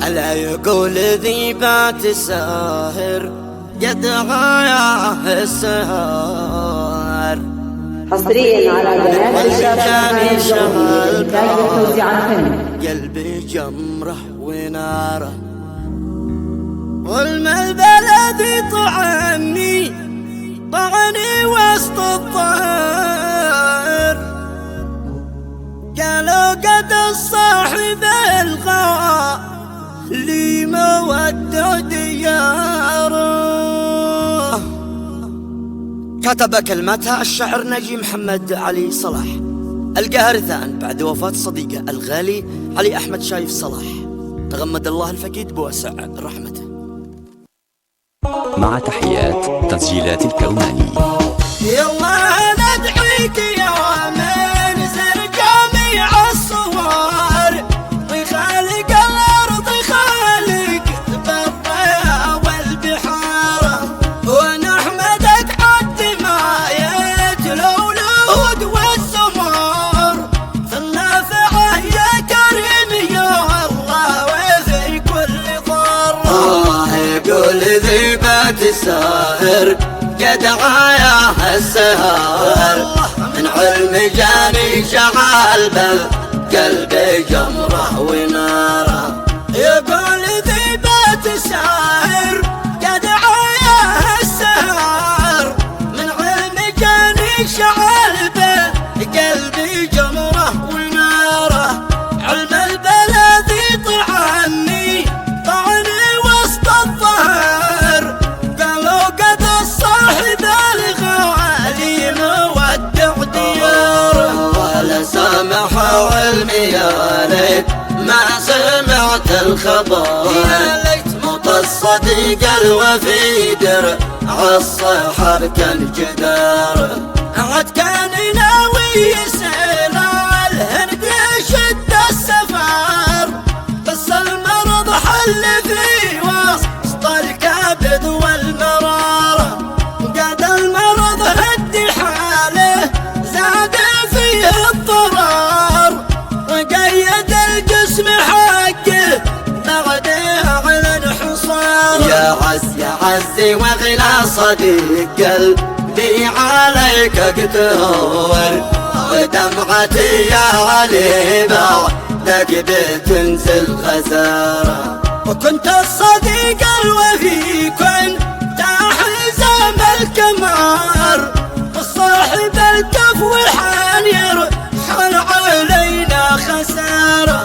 لا يقول ذيبات الساهر يدعى السهر حصريا على قناة الشاشة قلبي جمره وناره والما البلد طعني وسط الظهر قالوا قد الصاحب الغوى لي مودع دياره. كتب كلماتها الشاعر ناجي محمد علي صلاح، القاهرثان بعد وفاة صديقه الغالي علي أحمد شايف صلاح، تغمد الله الفقيد بواسع رحمته. مع تحيات تسجيلات الكوناني. يلا ندعيك يا منزل جميع الصور وخالق الأرض خالق البر والبحار، ونحمدك عد ما الأولود والزمر في النافعة يا كريم يا الله وفي كل ضر. يقول ذيبات الساهر يدعى السهر من علم جاني شعال بالقلب جمره وناره. يقول ذيبات الساهر يدعى السهر من علم جاني شعال بالقلب جمره وناره. علم البلد طعني وسط الظهر قالوا قد الصاحب الغوالي مودع دياره. ولا سامح علمي يا ليت ما سمعت الخبر، يا ليت مط الصديق الوفي درع الصحر كان جداره. عد كان ناوي يسير الهند يشد السفر بس المرض حل في وسط الكبد والمرارة. قاد المرض هدي حاله زاد فيه الضرر وقيد الجسم حقه بعده على الحصار. يا عزي وغلا صديق قلبي عليك اقتهر ودمعتي يا علي بعدك بتنزل غزارة. وكنت الصديق الوفي كنت حزام الكمار والصاحب الكف والحان يرحل علينا خسارة.